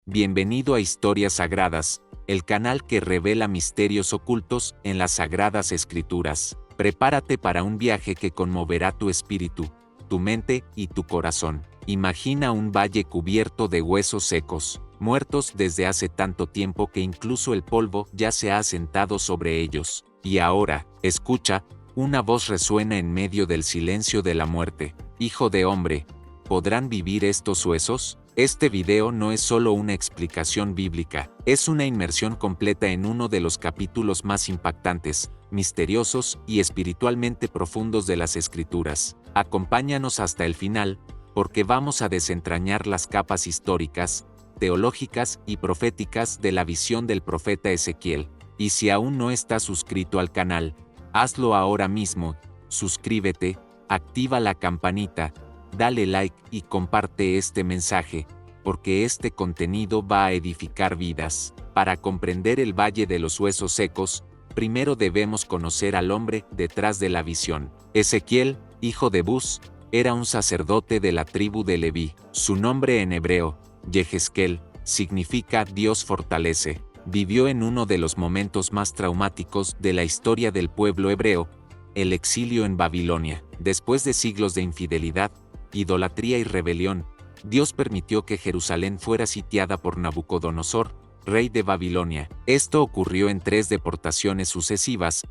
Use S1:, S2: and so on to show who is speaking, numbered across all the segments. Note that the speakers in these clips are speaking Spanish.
S1: Bienvenido a Historias Sagradas, el canal que revela misterios ocultos en las Sagradas Escrituras. Prepárate para un viaje que conmoverá tu espíritu, tu mente y tu corazón. Imagina un valle cubierto de huesos secos, muertos desde hace tanto tiempo que incluso el polvo ya se ha asentado sobre ellos. Y ahora, escucha, una voz resuena en medio del silencio de la muerte. Hijo de hombre, ¿podrán vivir estos huesos? Este video no es solo una explicación bíblica, es una inmersión completa en uno de los capítulos más impactantes, misteriosos y espiritualmente profundos de las Escrituras. Acompáñanos hasta el final, porque vamos a desentrañar las capas históricas, teológicas y proféticas de la visión del profeta Ezequiel. Y si aún no estás suscrito al canal, hazlo ahora mismo, suscríbete, activa la campanita, dale like y comparte este mensaje, porque este contenido va a edificar vidas. Para comprender el Valle de los Huesos Secos, primero debemos conocer al hombre detrás de la visión. Ezequiel, hijo de Buz, era un sacerdote de la tribu de Leví. Su nombre en hebreo, Yehezkel, significa Dios fortalece. Vivió en uno de los momentos más traumáticos de la historia del pueblo hebreo, el exilio en Babilonia. Después de siglos de infidelidad, idolatría y rebelión, Dios permitió que Jerusalén fuera sitiada por Nabucodonosor, rey de Babilonia. Esto ocurrió en 3 deportaciones sucesivas,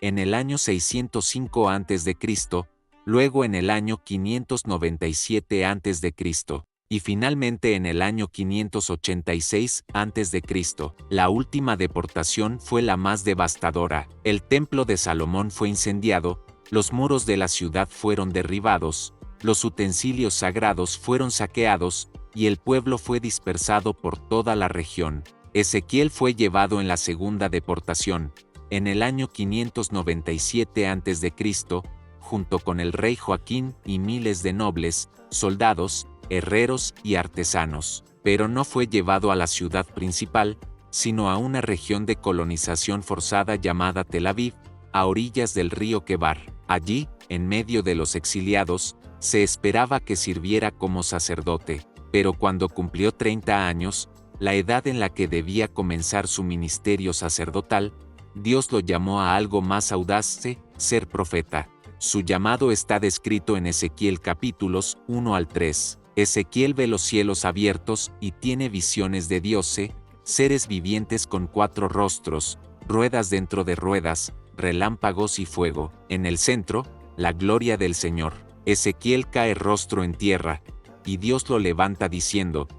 S1: en el año 605 a.C., luego en el año 597 a.C., y finalmente en el año 586 a.C. La última deportación fue la más devastadora. El templo de Salomón fue incendiado, los muros de la ciudad fueron derribados, los utensilios sagrados fueron saqueados, y el pueblo fue dispersado por toda la región. Ezequiel fue llevado en la segunda deportación, en el año 597 a.C., junto con el rey Joaquín y miles de nobles, soldados, herreros y artesanos. Pero no fue llevado a la ciudad principal, sino a una región de colonización forzada llamada Tel Aviv, a orillas del río Quebar. Allí, en medio de los exiliados, se esperaba que sirviera como sacerdote, pero cuando cumplió 30 años, la edad en la que debía comenzar su ministerio sacerdotal, Dios lo llamó a algo más audaz, ser profeta. Su llamado está descrito en Ezequiel capítulos 1 al 3. Ezequiel ve los cielos abiertos y tiene visiones de Dios, seres vivientes con 4 rostros, ruedas dentro de ruedas, relámpagos y fuego. En el centro, la gloria del Señor. Ezequiel cae rostro en tierra, y Dios lo levanta diciendo: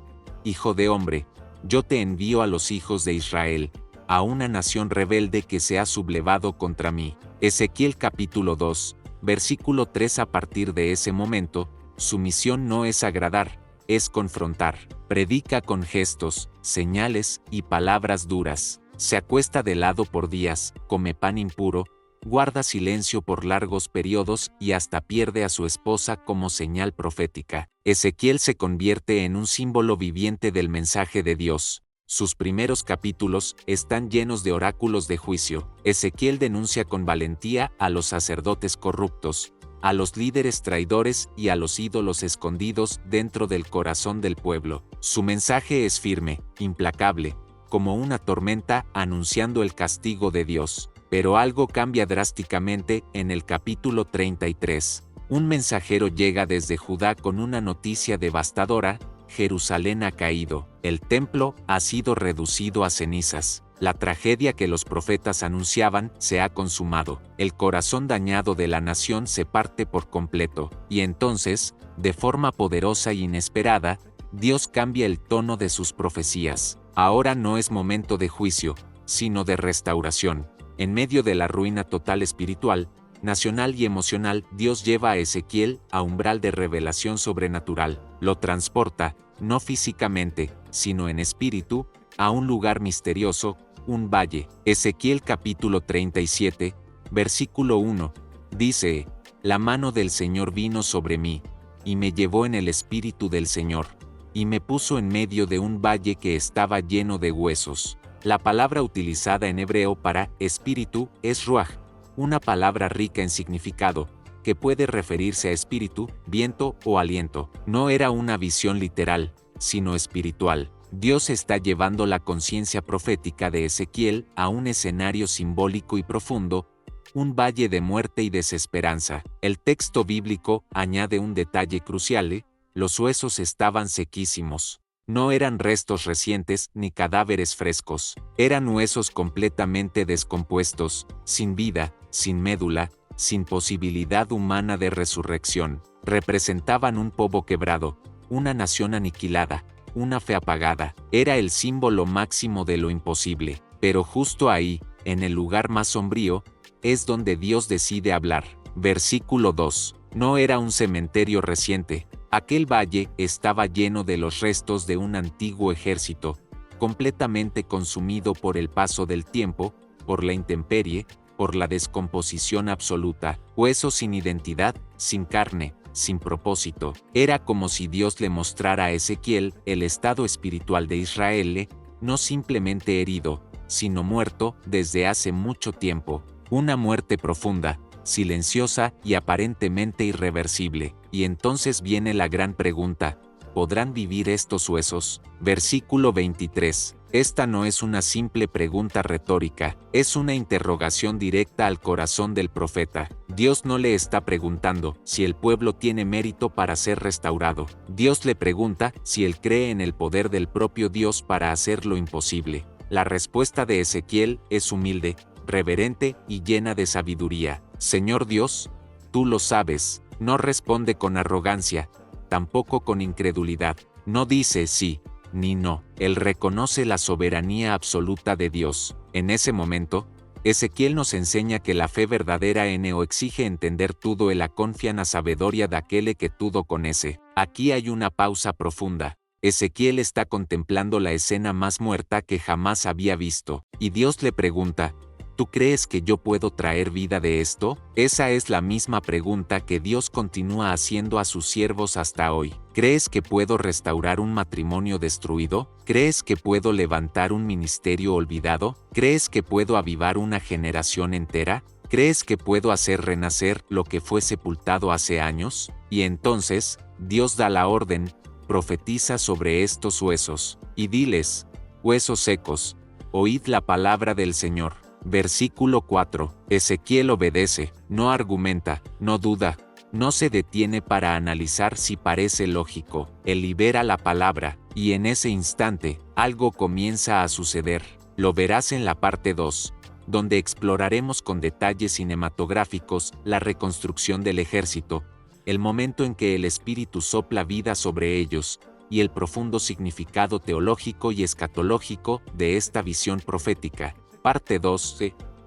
S1: Hijo de hombre, yo te envío a los hijos de Israel, a una nación rebelde que se ha sublevado contra mí. Ezequiel capítulo 2, versículo 3. A partir de ese momento, su misión no es agradar, es confrontar. Predica con gestos, señales y palabras duras. Se acuesta de lado por días, come pan impuro, guarda silencio por largos periodos y hasta pierde a su esposa como señal profética. Ezequiel se convierte en un símbolo viviente del mensaje de Dios. Sus primeros capítulos están llenos de oráculos de juicio. Ezequiel denuncia con valentía a los sacerdotes corruptos, a los líderes traidores y a los ídolos escondidos dentro del corazón del pueblo. Su mensaje es firme, implacable, como una tormenta anunciando el castigo de Dios. Pero algo cambia drásticamente en el capítulo 33. Un mensajero llega desde Judá con una noticia devastadora: Jerusalén ha caído, el templo ha sido reducido a cenizas. La tragedia que los profetas anunciaban se ha consumado. El corazón dañado de la nación se parte por completo. Y entonces, de forma poderosa e inesperada, Dios cambia el tono de sus profecías. Ahora no es momento de juicio, sino de restauración. En medio de la ruina total espiritual, nacional y emocional, Dios lleva a Ezequiel a umbral de revelación sobrenatural. Lo transporta, no físicamente, sino en espíritu, a un lugar misterioso, un valle. Ezequiel capítulo 37, versículo 1, dice: La mano del Señor vino sobre mí, y me llevó en el espíritu del Señor, y me puso en medio de un valle que estaba lleno de huesos. La palabra utilizada en hebreo para espíritu es ruaj, una palabra rica en significado, que puede referirse a espíritu, viento o aliento. No era una visión literal, sino espiritual. Dios está llevando la conciencia profética de Ezequiel a un escenario simbólico y profundo, un valle de muerte y desesperanza. El texto bíblico añade un detalle crucial: los huesos estaban sequísimos. No eran restos recientes ni cadáveres frescos, eran huesos completamente descompuestos, sin vida, sin médula, sin posibilidad humana de resurrección. Representaban un pueblo quebrado, una nación aniquilada, una fe apagada. Era el símbolo máximo de lo imposible. Pero justo ahí, en el lugar más sombrío, es donde Dios decide hablar. Versículo 2. No era un cementerio reciente. Aquel valle estaba lleno de los restos de un antiguo ejército, completamente consumido por el paso del tiempo, por la intemperie, por la descomposición absoluta. Huesos sin identidad, sin carne, sin propósito. Era como si Dios le mostrara a Ezequiel el estado espiritual de Israel, no simplemente herido, sino muerto desde hace mucho tiempo. Una muerte profunda, silenciosa y aparentemente irreversible. Y entonces viene la gran pregunta: ¿podrán vivir estos huesos? Versículo 23. Esta no es una simple pregunta retórica, es una interrogación directa al corazón del profeta. Dios no le está preguntando si el pueblo tiene mérito para ser restaurado. Dios le pregunta si él cree en el poder del propio Dios para hacer lo imposible. La respuesta de Ezequiel es humilde, reverente y llena de sabiduría. Señor Dios, tú lo sabes. No responde con arrogancia, tampoco con incredulidad. No dice sí ni no. Él reconoce la soberanía absoluta de Dios. En ese momento, Ezequiel nos enseña que la fe verdadera o exige entender todo la confía na sabedoria de aquel que todo conoce. Aquí hay una pausa profunda. Ezequiel está contemplando la escena más muerta que jamás había visto, y Dios le pregunta: ¿tú crees que yo puedo traer vida de esto? Esa es la misma pregunta que Dios continúa haciendo a sus siervos hasta hoy. ¿Crees que puedo restaurar un matrimonio destruido? ¿Crees que puedo levantar un ministerio olvidado? ¿Crees que puedo avivar una generación entera? ¿Crees que puedo hacer renacer lo que fue sepultado hace años? Y entonces, Dios da la orden: profetiza sobre estos huesos, y diles: huesos secos, oíd la palabra del Señor. Versículo 4. Ezequiel obedece, no argumenta, no duda, no se detiene para analizar si parece lógico. Él libera la palabra, y en ese instante, algo comienza a suceder. Lo verás en la parte 2, donde exploraremos con detalles cinematográficos la reconstrucción del ejército, el momento en que el Espíritu sopla vida sobre ellos, y el profundo significado teológico y escatológico de esta visión profética. Parte 2.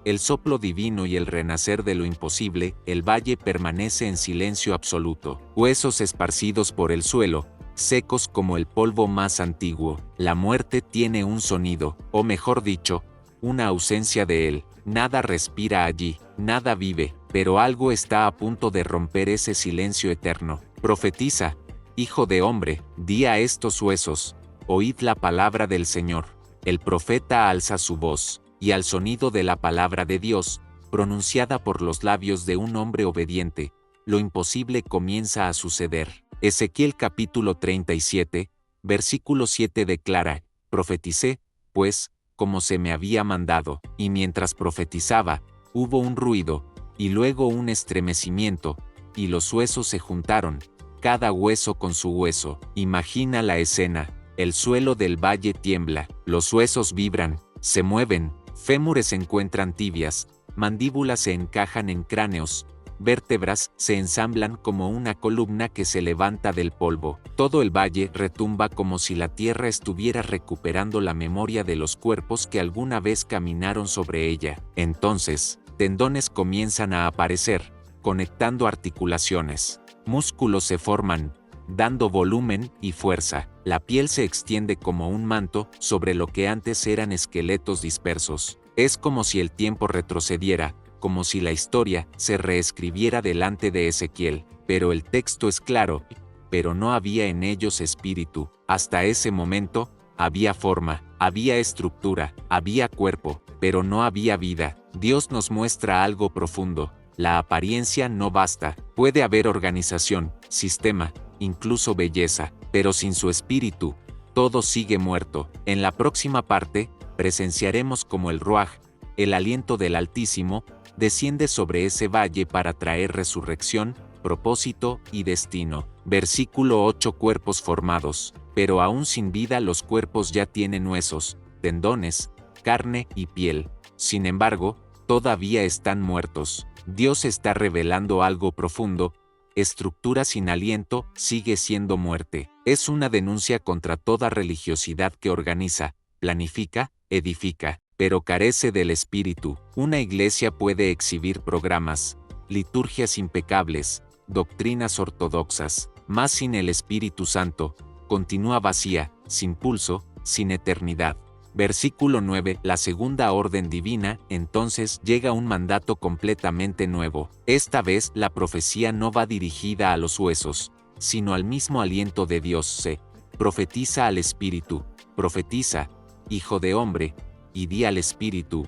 S1: El soplo divino y el renacer de lo imposible. El valle permanece en silencio absoluto. Huesos esparcidos por el suelo, secos como el polvo más antiguo. La muerte tiene un sonido, o mejor dicho, una ausencia de él. Nada respira allí, nada vive, pero algo está a punto de romper ese silencio eterno. Profetiza, hijo de hombre, di a estos huesos: oíd la palabra del Señor. El profeta alza su voz, y al sonido de la palabra de Dios, pronunciada por los labios de un hombre obediente, lo imposible comienza a suceder. Ezequiel capítulo 37, versículo 7 declara: profeticé, pues, como se me había mandado, y mientras profetizaba, hubo un ruido, y luego un estremecimiento, y los huesos se juntaron, cada hueso con su hueso. Imagina la escena: el suelo del valle tiembla, los huesos vibran, se mueven, fémures se encuentran tibias, mandíbulas se encajan en cráneos, vértebras se ensamblan como una columna que se levanta del polvo. Todo el valle retumba como si la tierra estuviera recuperando la memoria de los cuerpos que alguna vez caminaron sobre ella. Entonces, tendones comienzan a aparecer, conectando articulaciones. Músculos se forman, dando volumen y fuerza. La piel se extiende como un manto sobre lo que antes eran esqueletos dispersos. Es como si el tiempo retrocediera, como si la historia se reescribiera delante de Ezequiel. Pero el texto es claro: pero no había en ellos espíritu. Hasta ese momento, había forma, había estructura, había cuerpo, pero no había vida. Dios nos muestra algo profundo: la apariencia no basta. Puede haber organización, sistema, incluso belleza, pero sin su espíritu, todo sigue muerto. En la próxima parte, presenciaremos cómo el Ruaj, el aliento del Altísimo, desciende sobre ese valle para traer resurrección, propósito y destino. Versículo 8. Cuerpos formados, pero aún sin vida los cuerpos ya tienen huesos, tendones, carne y piel. Sin embargo, todavía están muertos. Dios está revelando algo profundo. Estructura sin aliento sigue siendo muerte. Es una denuncia contra toda religiosidad que organiza, planifica, edifica, pero carece del espíritu. Una iglesia puede exhibir programas, liturgias impecables, doctrinas ortodoxas, mas sin el Espíritu Santo, continúa vacía, sin pulso, sin eternidad. Versículo 9. La segunda orden divina, entonces llega un mandato completamente nuevo. Esta vez la profecía no va dirigida a los huesos, sino al mismo aliento de Dios. Se profetiza al Espíritu, profetiza, hijo de hombre, y di al Espíritu.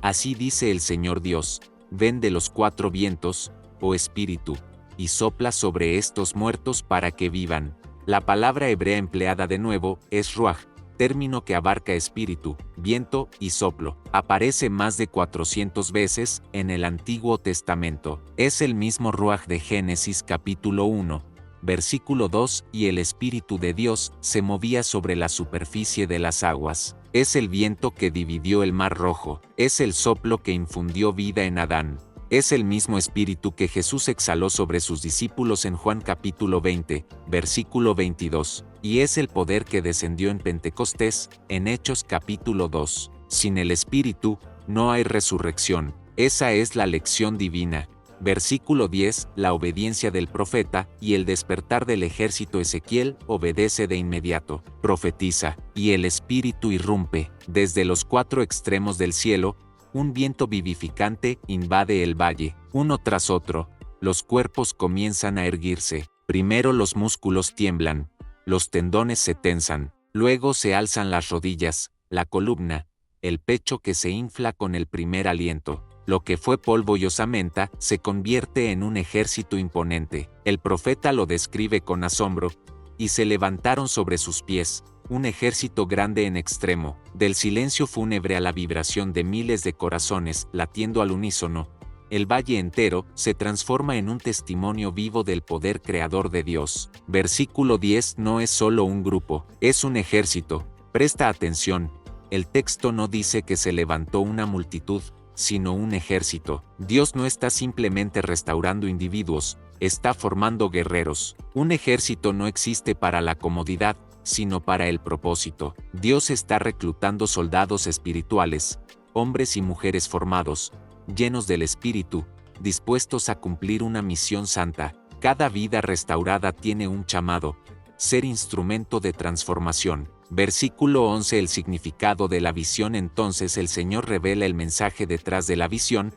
S1: Así dice el Señor Dios, ven de los cuatro vientos, oh Espíritu, y sopla sobre estos muertos para que vivan. La palabra hebrea empleada de nuevo es ruaj, término que abarca espíritu, viento y soplo. Aparece más de 400 veces en el Antiguo Testamento. Es el mismo ruaj de Génesis capítulo 1, versículo 2, y el Espíritu de Dios se movía sobre la superficie de las aguas. Es el viento que dividió el Mar Rojo. Es el soplo que infundió vida en Adán. Es el mismo Espíritu que Jesús exhaló sobre sus discípulos en Juan capítulo 20, versículo 22, y es el poder que descendió en Pentecostés, en Hechos capítulo 2. Sin el Espíritu, no hay resurrección. Esa es la lección divina. Versículo 10, la obediencia del profeta y el despertar del ejército. Ezequiel obedece de inmediato, profetiza, y el Espíritu irrumpe. Desde los cuatro extremos del cielo, un viento vivificante invade el valle. Uno tras otro, los cuerpos comienzan a erguirse. Primero los músculos tiemblan, los tendones se tensan, luego se alzan las rodillas, la columna, el pecho que se infla con el primer aliento. Lo que fue polvo y osamenta se convierte en un ejército imponente. El profeta lo describe con asombro, y se levantaron sobre sus pies, un ejército grande en extremo. Del silencio fúnebre a la vibración de miles de corazones latiendo al unísono, el valle entero se transforma en un testimonio vivo del poder creador de Dios. Versículo 10. No es solo un grupo, es un ejército. Presta atención, el texto no dice que se levantó una multitud, sino un ejército. Dios no está simplemente restaurando individuos, está formando guerreros. Un ejército no existe para la comodidad, sino para el propósito. Dios está reclutando soldados espirituales, hombres y mujeres formados, llenos del Espíritu, dispuestos a cumplir una misión santa. Cada vida restaurada tiene un llamado: ser instrumento de transformación. Versículo 11. El significado de la visión. Entonces el Señor revela el mensaje detrás de la visión: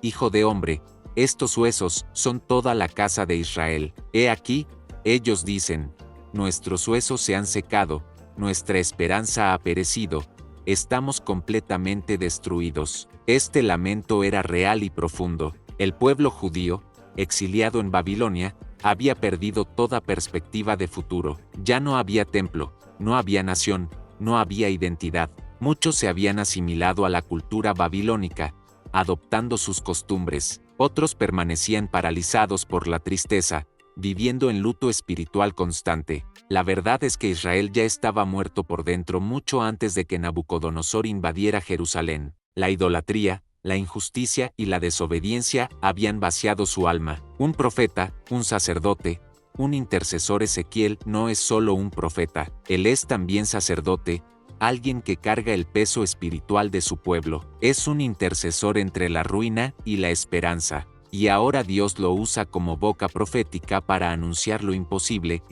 S1: Hijo de hombre, estos huesos son toda la casa de Israel. He aquí, ellos dicen: nuestros huesos se han secado, nuestra esperanza ha perecido, estamos completamente destruidos. Este lamento era real y profundo. El pueblo judío, exiliado en Babilonia, había perdido toda perspectiva de futuro. Ya no había templo, no había nación, no había identidad. Muchos se habían asimilado a la cultura babilónica, adoptando sus costumbres. Otros permanecían paralizados por la tristeza, viviendo en luto espiritual constante. La verdad es que Israel ya estaba muerto por dentro mucho antes de que Nabucodonosor invadiera Jerusalén. La idolatría, la injusticia y la desobediencia habían vaciado su alma. Un profeta, un sacerdote, un intercesor. Ezequiel no es solo un profeta, él es también sacerdote, alguien que carga el peso espiritual de su pueblo. Es un intercesor entre la ruina y la esperanza. Y ahora Dios lo usa como boca profética para anunciar lo imposible.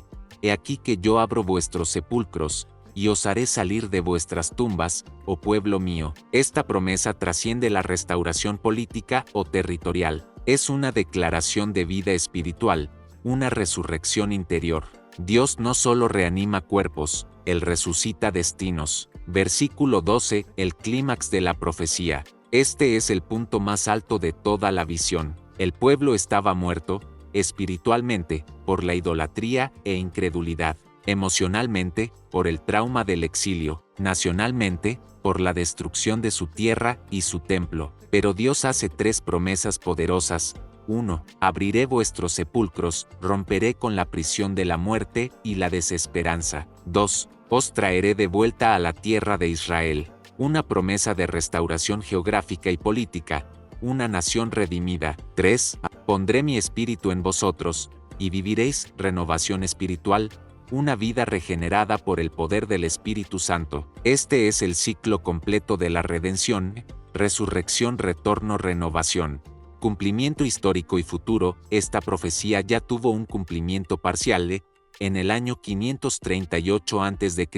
S1: He aquí que yo abro vuestros sepulcros, y os haré salir de vuestras tumbas, oh pueblo mío. Esta promesa trasciende la restauración política o territorial. Es una declaración de vida espiritual, una resurrección interior. Dios no solo reanima cuerpos, Él resucita destinos. Versículo 12. El clímax de la profecía. Este es el punto más alto de toda la visión. El pueblo estaba muerto, espiritualmente, por la idolatría e incredulidad. emocionalmente, por el trauma del exilio, nacionalmente, por la destrucción de su tierra y su templo. Pero Dios hace 3 promesas poderosas. 1. Abriré vuestros sepulcros, romperé con la prisión de la muerte y la desesperanza. 2. Os traeré de vuelta a la tierra de Israel. Una promesa de restauración geográfica y política, una nación redimida. 3. Pondré mi espíritu en vosotros, y viviréis, renovación espiritual, una vida regenerada por el poder del Espíritu Santo. Este es el ciclo completo de la redención, resurrección, retorno, renovación. Cumplimiento histórico y futuro. Esta profecía ya tuvo un cumplimiento parcial en el año 538 a.C.,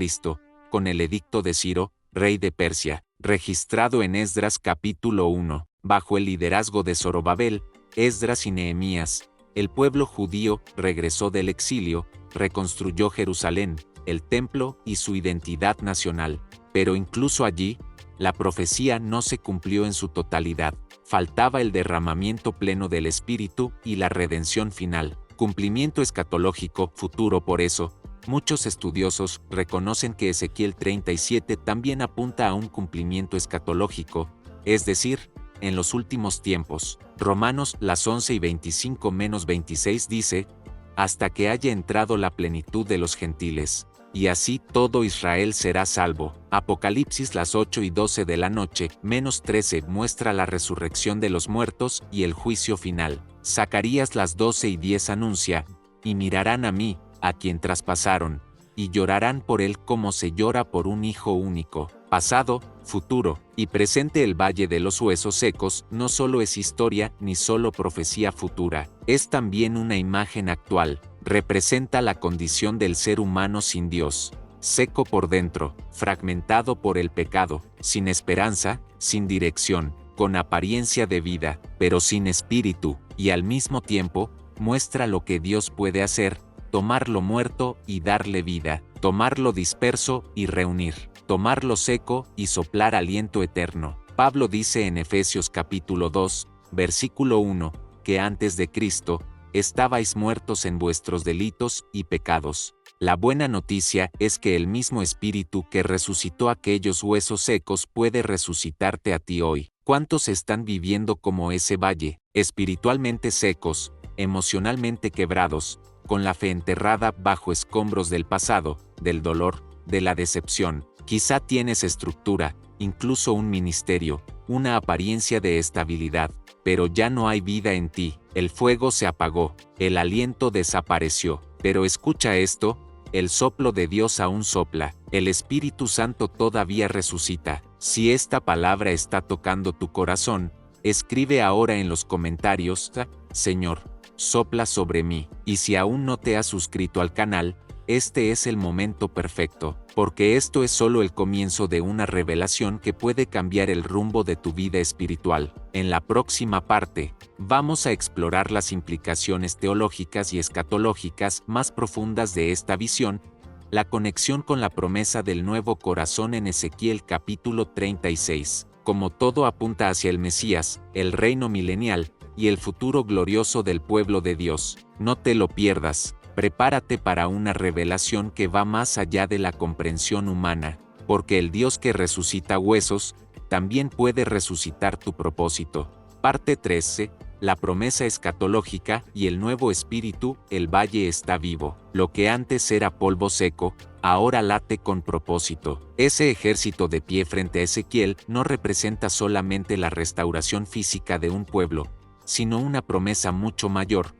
S1: con el edicto de Ciro, rey de Persia, registrado en Esdras capítulo 1, bajo el liderazgo de Zorobabel, Esdras y Nehemías. El pueblo judío regresó del exilio, reconstruyó Jerusalén, el templo y su identidad nacional. Pero incluso allí, la profecía no se cumplió en su totalidad. Faltaba el derramamiento pleno del Espíritu y la redención final. Cumplimiento escatológico futuro. Por eso, muchos estudiosos reconocen que Ezequiel 37 también apunta a un cumplimiento escatológico, es decir, en los últimos tiempos. Romanos las 11:25-26 dice, hasta que haya entrado la plenitud de los gentiles, y así todo Israel será salvo. Apocalipsis las 8:12 de la noche, -13 muestra la resurrección de los muertos y el juicio final. Zacarías las 12:10 anuncia, y mirarán a mí, a quien traspasaron, y llorarán por él como se llora por un hijo único. Pasado, futuro y presente. El valle de los huesos secos no solo es historia ni solo profecía futura, es también una imagen actual. Representa la condición del ser humano sin Dios, seco por dentro, fragmentado por el pecado, sin esperanza, sin dirección, con apariencia de vida, pero sin espíritu, y al mismo tiempo, muestra lo que Dios puede hacer: tomar lo muerto y darle vida, tomar lo disperso y reunir, tomar lo seco y soplar aliento eterno. Pablo dice en Efesios capítulo 2, versículo 1, que antes de Cristo, estabais muertos en vuestros delitos y pecados. La buena noticia es que el mismo Espíritu que resucitó aquellos huesos secos puede resucitarte a ti hoy. ¿Cuántos están viviendo como ese valle, espiritualmente secos, emocionalmente quebrados, con la fe enterrada bajo escombros del pasado, del dolor, de la decepción? Quizá tienes estructura, incluso un ministerio, una apariencia de estabilidad, pero ya no hay vida en ti. El fuego se apagó, el aliento desapareció. Pero escucha esto: el soplo de Dios aún sopla, el Espíritu Santo todavía resucita. Si esta palabra está tocando tu corazón, escribe ahora en los comentarios: Señor, sopla sobre mí. Y si aún no te has suscrito al canal, este es el momento perfecto, porque esto es solo el comienzo de una revelación que puede cambiar el rumbo de tu vida espiritual. En la próxima parte, vamos a explorar las implicaciones teológicas y escatológicas más profundas de esta visión, la conexión con la promesa del nuevo corazón en Ezequiel capítulo 36. Como todo apunta hacia el Mesías, el reino milenial y el futuro glorioso del pueblo de Dios. No te lo pierdas. Prepárate para una revelación que va más allá de la comprensión humana, porque el Dios que resucita huesos, también puede resucitar tu propósito. Parte 13. La promesa escatológica y el nuevo espíritu. El valle está vivo. Lo que antes era polvo seco, ahora late con propósito. Ese ejército de pie frente a Ezequiel no representa solamente la restauración física de un pueblo, sino una promesa mucho mayor: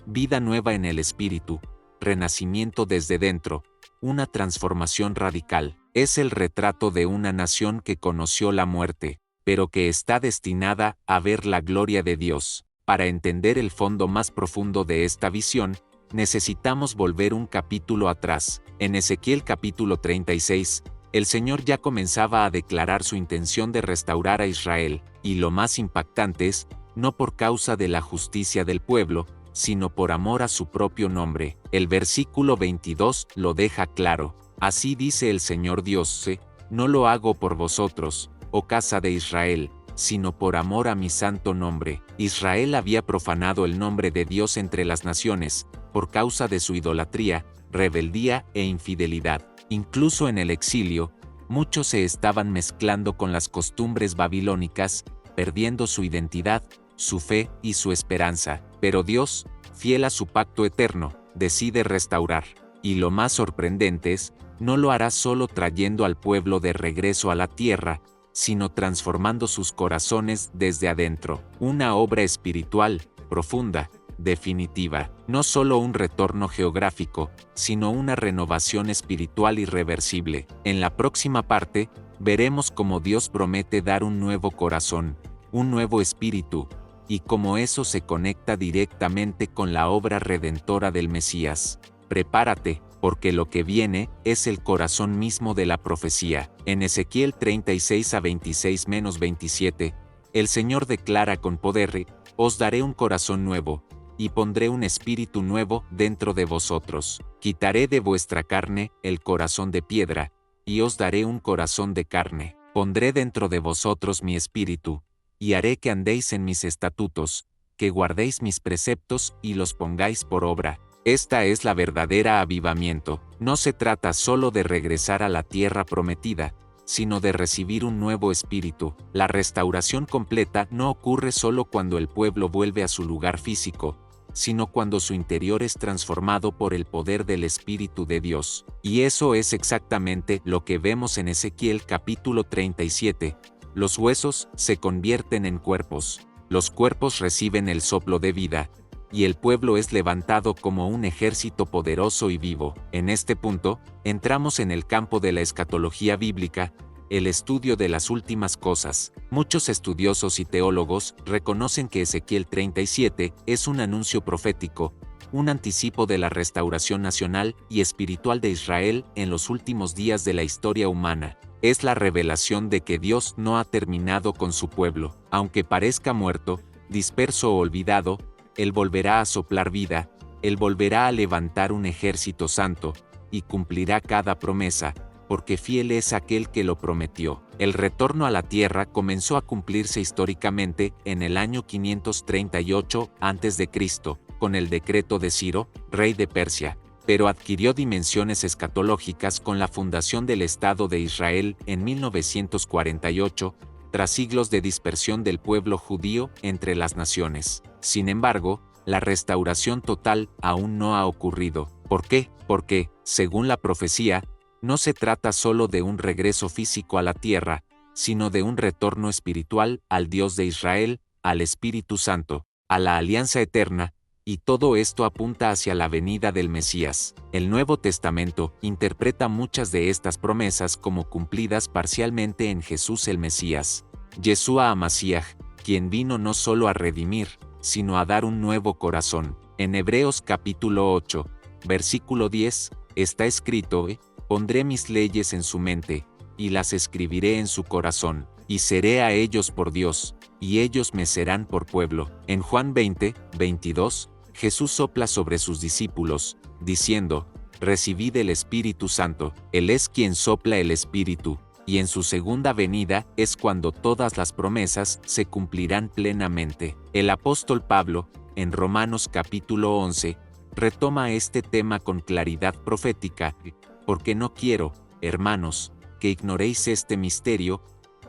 S1: vida nueva en el espíritu, renacimiento desde dentro, una transformación radical. Es el retrato de una nación que conoció la muerte, pero que está destinada a ver la gloria de Dios. Para entender el fondo más profundo de esta visión, necesitamos volver un capítulo atrás. En Ezequiel capítulo 36, el Señor ya comenzaba a declarar su intención de restaurar a Israel, y lo más impactante es, no por causa de la justicia del pueblo, sino por amor a su propio nombre. El versículo 22 lo deja claro: así dice el Señor Dios, no lo hago por vosotros, oh casa de Israel, sino por amor a mi santo nombre. Israel había profanado el nombre de Dios entre las naciones, por causa de su idolatría, rebeldía e infidelidad. Incluso en el exilio, muchos se estaban mezclando con las costumbres babilónicas, perdiendo su identidad, su fe y su esperanza. Pero Dios, fiel a su pacto eterno, decide restaurar. Y lo más sorprendente es, no lo hará solo trayendo al pueblo de regreso a la tierra, sino transformando sus corazones desde adentro. Una obra espiritual, profunda, definitiva. No solo un retorno geográfico, sino una renovación espiritual irreversible. En la próxima parte, veremos cómo Dios promete dar un nuevo corazón, un nuevo espíritu, y cómo eso se conecta directamente con la obra redentora del Mesías. Prepárate, porque lo que viene es el corazón mismo de la profecía. En Ezequiel 36 a 26-27, el Señor declara con poder: os daré un corazón nuevo, y pondré un espíritu nuevo dentro de vosotros. Quitaré de vuestra carne el corazón de piedra, y os daré un corazón de carne. Pondré dentro de vosotros mi espíritu, y haré que andéis en mis estatutos, que guardéis mis preceptos y los pongáis por obra. Esta es la verdadera avivamiento. No se trata solo de regresar a la tierra prometida, sino de recibir un nuevo espíritu. La restauración completa no ocurre solo cuando el pueblo vuelve a su lugar físico, sino cuando su interior es transformado por el poder del Espíritu de Dios. Y eso es exactamente lo que vemos en Ezequiel capítulo 37. Los huesos se convierten en cuerpos, los cuerpos reciben el soplo de vida, y el pueblo es levantado como un ejército poderoso y vivo. En este punto, entramos en el campo de la escatología bíblica, el estudio de las últimas cosas. Muchos estudiosos y teólogos reconocen que Ezequiel 37 es un anuncio profético, un anticipo de la restauración nacional y espiritual de Israel en los últimos días de la historia humana. Es la revelación de que Dios no ha terminado con su pueblo. Aunque parezca muerto, disperso o olvidado, Él volverá a soplar vida, Él volverá a levantar un ejército santo, y cumplirá cada promesa, porque fiel es aquel que lo prometió. El retorno a la tierra comenzó a cumplirse históricamente en el año 538 a.C., con el decreto de Ciro, rey de Persia, pero adquirió dimensiones escatológicas con la fundación del Estado de Israel en 1948, tras siglos de dispersión del pueblo judío entre las naciones. Sin embargo, la restauración total aún no ha ocurrido. ¿Por qué? Porque, según la profecía, no se trata solo de un regreso físico a la tierra, sino de un retorno espiritual al Dios de Israel, al Espíritu Santo, a la alianza eterna, y todo esto apunta hacia la venida del Mesías. El Nuevo Testamento interpreta muchas de estas promesas como cumplidas parcialmente en Jesús el Mesías, Yeshua HaMashiach, quien vino no solo a redimir, sino a dar un nuevo corazón. En Hebreos capítulo 8, versículo 10, está escrito: pondré mis leyes en su mente, y las escribiré en su corazón, y seré a ellos por Dios, y ellos me serán por pueblo. En Juan 20, 22, Jesús sopla sobre sus discípulos, diciendo: recibid el Espíritu Santo. Él es quien sopla el Espíritu, y en su segunda venida es cuando todas las promesas se cumplirán plenamente. El apóstol Pablo, en Romanos capítulo 11, retoma este tema con claridad profética: porque no quiero, hermanos, que ignoréis este misterio,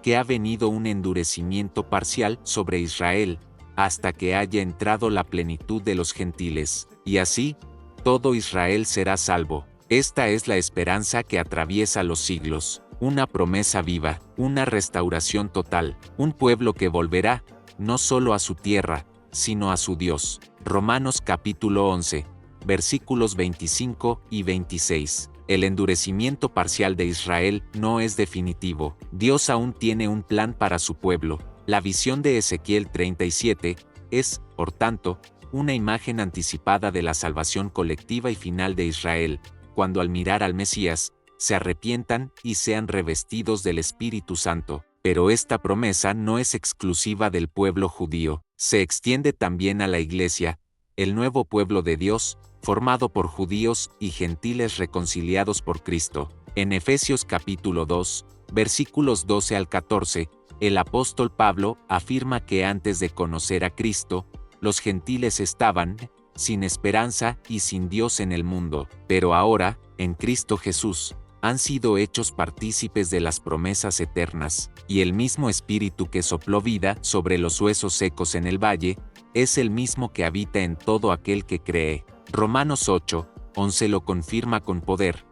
S1: que ha venido un endurecimiento parcial sobre Israel, hasta que haya entrado la plenitud de los gentiles, y así, todo Israel será salvo. Esta es la esperanza que atraviesa los siglos, una promesa viva, una restauración total, un pueblo que volverá, no solo a su tierra, sino a su Dios. Romanos capítulo 11, versículos 25 y 26. El endurecimiento parcial de Israel no es definitivo. Dios aún tiene un plan para su pueblo. La visión de Ezequiel 37 es, por tanto, una imagen anticipada de la salvación colectiva y final de Israel, cuando al mirar al Mesías, se arrepientan y sean revestidos del Espíritu Santo. Pero esta promesa no es exclusiva del pueblo judío, se extiende también a la Iglesia, el nuevo pueblo de Dios, formado por judíos y gentiles reconciliados por Cristo. En Efesios capítulo 2, versículos 12 al 14, el apóstol Pablo afirma que antes de conocer a Cristo, los gentiles estaban sin esperanza y sin Dios en el mundo, pero ahora, en Cristo Jesús, han sido hechos partícipes de las promesas eternas, y el mismo Espíritu que sopló vida sobre los huesos secos en el valle, es el mismo que habita en todo aquel que cree. Romanos 8:11 lo confirma con poder.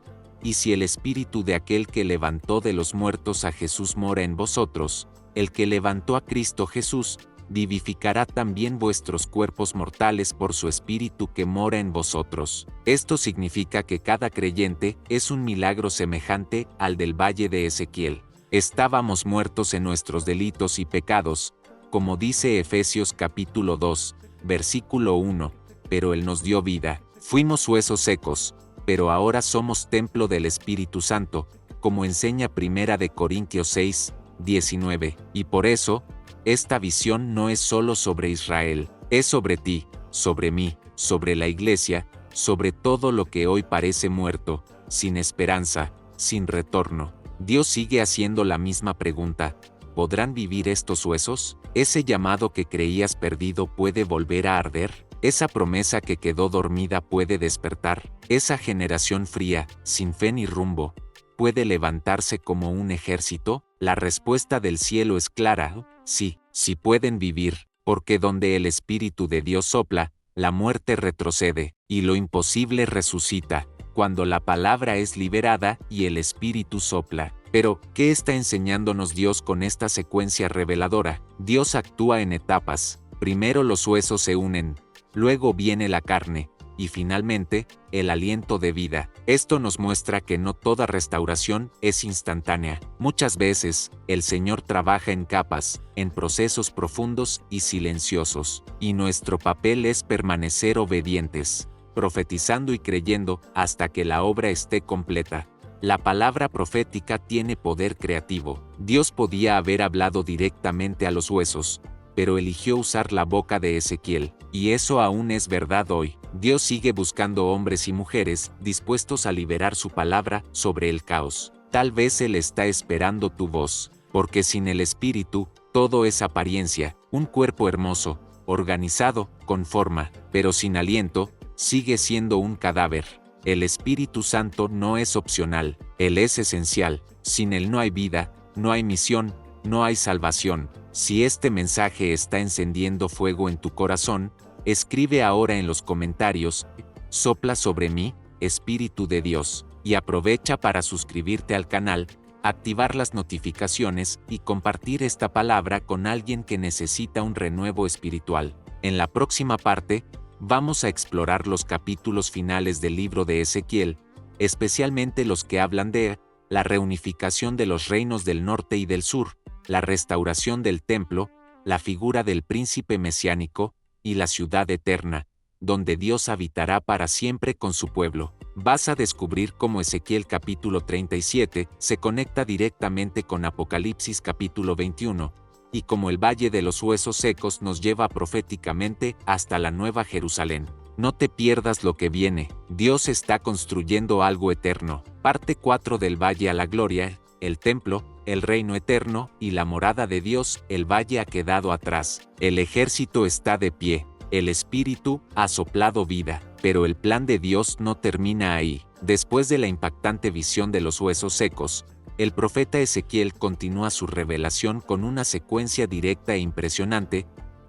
S1: Y si el Espíritu de aquel que levantó de los muertos a Jesús mora en vosotros, el que levantó a Cristo Jesús, vivificará también vuestros cuerpos mortales por su Espíritu que mora en vosotros. Esto significa que cada creyente es un milagro semejante al del valle de Ezequiel. Estábamos muertos en nuestros delitos y pecados, como dice Efesios capítulo 2, versículo 1, pero Él nos dio vida. Fuimos huesos secos, pero ahora somos templo del Espíritu Santo, como enseña 1 Corintios 6:19, y por eso, esta visión no es solo sobre Israel, es sobre ti, sobre mí, sobre la iglesia, sobre todo lo que hoy parece muerto, sin esperanza, sin retorno. Dios sigue haciendo la misma pregunta: ¿podrán vivir estos huesos? ¿Ese llamado que creías perdido puede volver a arder? ¿Esa promesa que quedó dormida puede despertar? ¿Esa generación fría, sin fe ni rumbo, puede levantarse como un ejército? La respuesta del cielo es clara: sí, sí pueden vivir, porque donde el Espíritu de Dios sopla, la muerte retrocede, y lo imposible resucita, cuando la palabra es liberada y el Espíritu sopla. Pero, ¿qué está enseñándonos Dios con esta secuencia reveladora? Dios actúa en etapas. Primero los huesos se unen, luego viene la carne, y finalmente, el aliento de vida. Esto nos muestra que no toda restauración es instantánea. Muchas veces, el Señor trabaja en capas, en procesos profundos y silenciosos, y nuestro papel es permanecer obedientes, profetizando y creyendo hasta que la obra esté completa. La palabra profética tiene poder creativo. Dios podía haber hablado directamente a los huesos, pero eligió usar la boca de Ezequiel, y eso aún es verdad hoy. Dios sigue buscando hombres y mujeres dispuestos a liberar su palabra sobre el caos. Tal vez Él está esperando tu voz, porque sin el Espíritu, todo es apariencia, un cuerpo hermoso, organizado, con forma, pero sin aliento, sigue siendo un cadáver. El Espíritu Santo no es opcional, Él es esencial. Sin Él no hay vida, no hay misión, no hay salvación. Si este mensaje está encendiendo fuego en tu corazón, escribe ahora en los comentarios: sopla sobre mí, Espíritu de Dios, y aprovecha para suscribirte al canal, activar las notificaciones y compartir esta palabra con alguien que necesita un renuevo espiritual. En la próxima parte, vamos a explorar los capítulos finales del libro de Ezequiel, especialmente los que hablan de la reunificación de los reinos del norte y del sur, la restauración del templo, la figura del príncipe mesiánico, y la ciudad eterna, donde Dios habitará para siempre con su pueblo. Vas a descubrir cómo Ezequiel capítulo 37 se conecta directamente con Apocalipsis capítulo 21, y cómo el Valle de los Huesos Secos nos lleva proféticamente hasta la Nueva Jerusalén. No te pierdas lo que viene. Dios está construyendo algo eterno. Parte 4 del Valle a la Gloria, el templo, el reino eterno y la morada de Dios. El valle ha quedado atrás. El ejército está de pie. El Espíritu ha soplado vida. Pero el plan de Dios no termina ahí. Después de la impactante visión de los huesos secos, el profeta Ezequiel continúa su revelación con una secuencia directa e impresionante: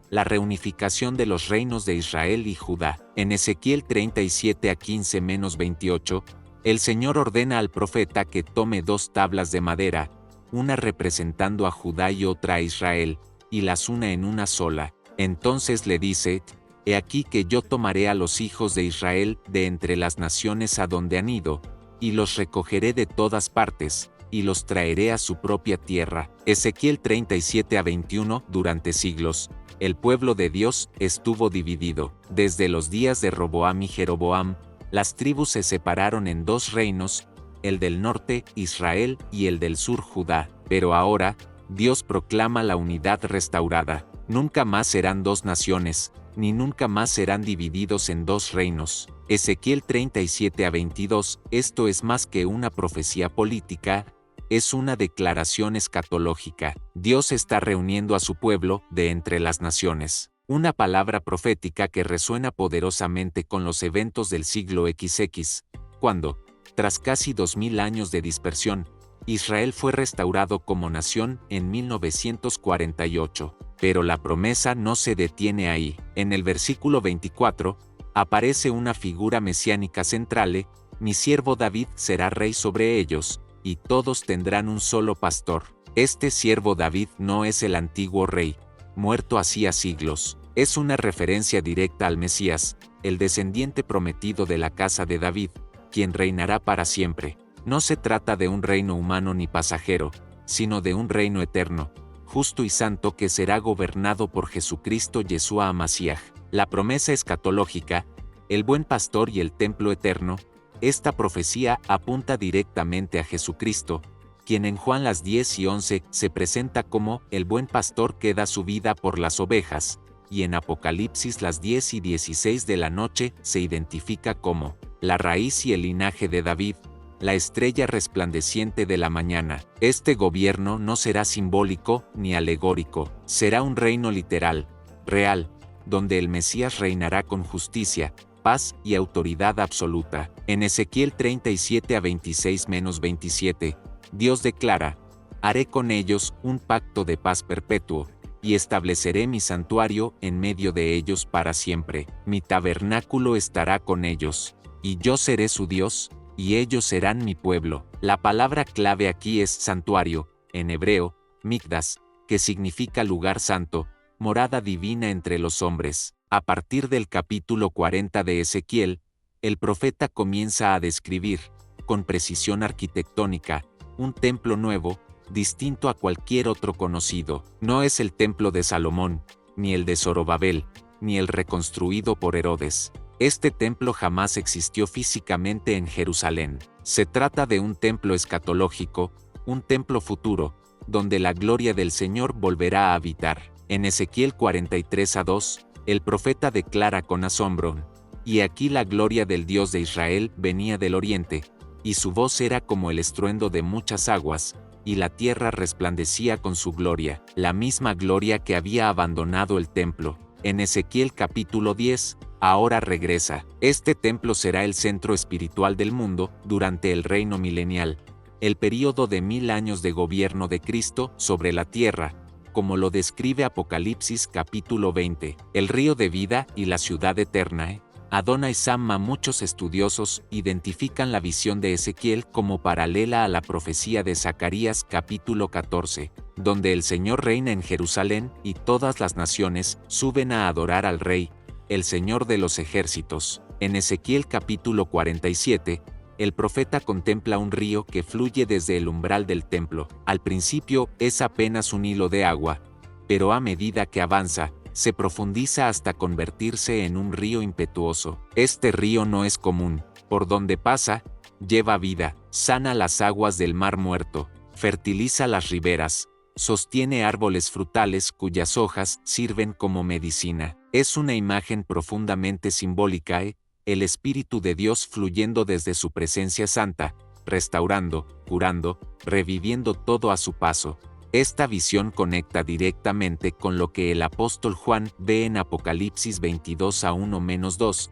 S1: la reunificación de los reinos de Israel y Judá. En Ezequiel 37:15-28, el Señor ordena al profeta que tome 2 tablas de madera, una representando a Judá y otra a Israel, y las una en una sola. Entonces le dice: He aquí que yo tomaré a los hijos de Israel de entre las naciones a donde han ido, y los recogeré de todas partes, y los traeré a su propia tierra. Ezequiel 37:21. Durante siglos, el pueblo de Dios estuvo dividido. Desde los días de Roboam y Jeroboam, las tribus se separaron en 2 reinos, el del norte, Israel, y el del sur, Judá. Pero ahora, Dios proclama la unidad restaurada. Nunca más serán 2 naciones, ni nunca más serán divididos en 2 reinos. Ezequiel 37:22. Esto es más que una profecía política, es una declaración escatológica. Dios está reuniendo a su pueblo de entre las naciones. Una palabra profética que resuena poderosamente con los eventos del siglo XX, cuando, tras casi 2000 años de dispersión, Israel fue restaurado como nación en 1948. Pero la promesa no se detiene ahí. En el versículo 24, aparece una figura mesiánica central: mi siervo David será rey sobre ellos, y todos tendrán un solo pastor. Este siervo David no es el antiguo rey, muerto hacía siglos. Es una referencia directa al Mesías, el descendiente prometido de la casa de David, quien reinará para siempre. No se trata de un reino humano ni pasajero, sino de un reino eterno, justo y santo que será gobernado por Jesucristo Yeshua HaMashiach. La promesa escatológica, el buen pastor y el templo eterno, esta profecía apunta directamente a Jesucristo, quien en Juan 10 y 11 se presenta como el buen pastor que da su vida por las ovejas, y en Apocalipsis 10 y 16 de la noche se identifica como la raíz y el linaje de David, la estrella resplandeciente de la mañana. Este gobierno no será simbólico ni alegórico, será un reino literal, real, donde el Mesías reinará con justicia, paz y autoridad absoluta. En Ezequiel 37 a 26-27, Dios declara: haré con ellos un pacto de paz perpetuo, y estableceré mi santuario en medio de ellos para siempre. Mi tabernáculo estará con ellos, y yo seré su Dios, y ellos serán mi pueblo. La palabra clave aquí es santuario, en hebreo, mikdas, que significa lugar santo, morada divina entre los hombres. A partir del capítulo 40 de Ezequiel, el profeta comienza a describir, con precisión arquitectónica, un templo nuevo, distinto a cualquier otro conocido. No es el templo de Salomón, ni el de Zorobabel, ni el reconstruido por Herodes. Este templo jamás existió físicamente en Jerusalén. Se trata de un templo escatológico, un templo futuro, donde la gloria del Señor volverá a habitar. En Ezequiel 43-2, el profeta declara con asombro: y aquí la gloria del Dios de Israel venía del oriente, y su voz era como el estruendo de muchas aguas, y la tierra resplandecía con su gloria, la misma gloria que había abandonado el templo. En Ezequiel capítulo 10, ahora regresa. Este templo será el centro espiritual del mundo durante el reino milenial, el período de 1000 años de gobierno de Cristo sobre la tierra, como lo describe Apocalipsis capítulo 20. El río de vida y la ciudad eterna. Adonai Samma. Muchos estudiosos identifican la visión de Ezequiel como paralela a la profecía de Zacarías capítulo 14, donde el Señor reina en Jerusalén y todas las naciones suben a adorar al Rey, el Señor de los ejércitos. En Ezequiel capítulo 47, el profeta contempla un río que fluye desde el umbral del templo. Al principio es apenas un hilo de agua, pero a medida que avanza, se profundiza hasta convertirse en un río impetuoso. Este río no es común. Por donde pasa, lleva vida, sana las aguas del mar muerto, fertiliza las riberas, sostiene árboles frutales cuyas hojas sirven como medicina. Es una imagen profundamente simbólica, el Espíritu de Dios fluyendo desde su presencia santa, restaurando, curando, reviviendo todo a su paso. Esta visión conecta directamente con lo que el apóstol Juan ve en Apocalipsis 22:1-2,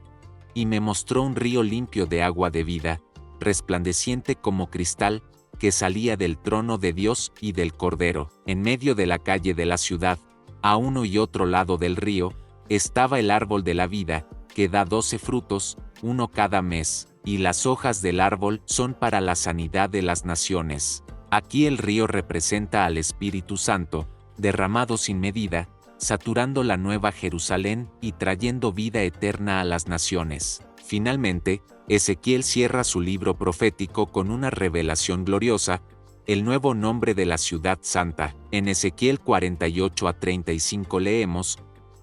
S1: y me mostró un río limpio de agua de vida, resplandeciente como cristal, que salía del trono de Dios y del Cordero. En medio de la calle de la ciudad, a uno y otro lado del río, estaba el árbol de la vida, que da 12 frutos, uno cada mes, y las hojas del árbol son para la sanidad de las naciones. Aquí el río representa al Espíritu Santo, derramado sin medida, saturando la nueva Jerusalén y trayendo vida eterna a las naciones. Finalmente, Ezequiel cierra su libro profético con una revelación gloriosa, el nuevo nombre de la ciudad santa. En Ezequiel 48-35 leemos: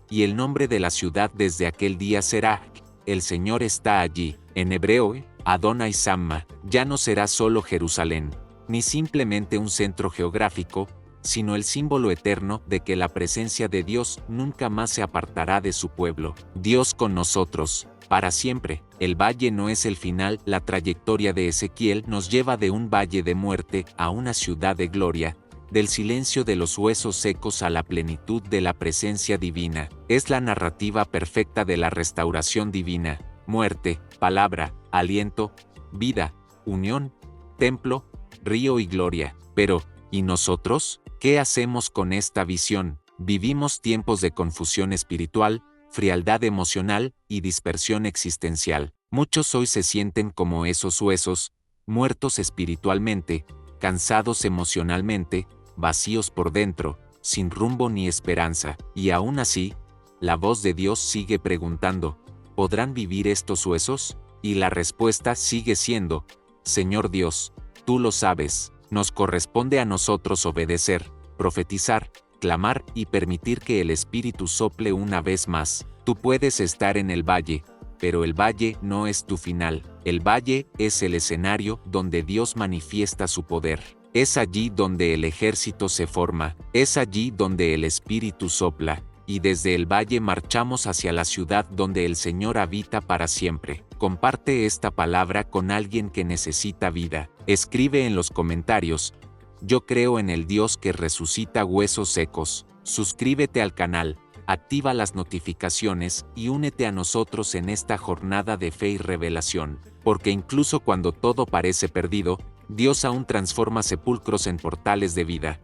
S1: y el nombre de la ciudad desde aquel día será: el Señor está allí. En hebreo, Adonai Samma. Ya no será solo Jerusalén, ni simplemente un centro geográfico, sino el símbolo eterno de que la presencia de Dios nunca más se apartará de su pueblo. Dios con nosotros, para siempre. El valle no es el final. La trayectoria de Ezequiel nos lleva de un valle de muerte a una ciudad de gloria, del silencio de los huesos secos a la plenitud de la presencia divina. Es la narrativa perfecta de la restauración divina: muerte, palabra, aliento, vida, unión, templo, río y gloria. Pero, ¿y nosotros? ¿Qué hacemos con esta visión? Vivimos tiempos de confusión espiritual, frialdad emocional y dispersión existencial. Muchos hoy se sienten como esos huesos, muertos espiritualmente, cansados emocionalmente, vacíos por dentro, sin rumbo ni esperanza. Y aún así, la voz de Dios sigue preguntando: ¿podrán vivir estos huesos? Y la respuesta sigue siendo: Señor Dios, tú lo sabes. Nos corresponde a nosotros obedecer, profetizar, clamar y permitir que el Espíritu sople una vez más. Tú puedes estar en el valle, pero el valle no es tu final. El valle es el escenario donde Dios manifiesta su poder. Es allí donde el ejército se forma, es allí donde el Espíritu sopla, y desde el valle marchamos hacia la ciudad donde el Señor habita para siempre. Comparte esta palabra con alguien que necesita vida. Escribe en los comentarios: yo creo en el Dios que resucita huesos secos. Suscríbete al canal, activa las notificaciones y únete a nosotros en esta jornada de fe y revelación, porque incluso cuando todo parece perdido, Dios aún transforma sepulcros en portales de vida.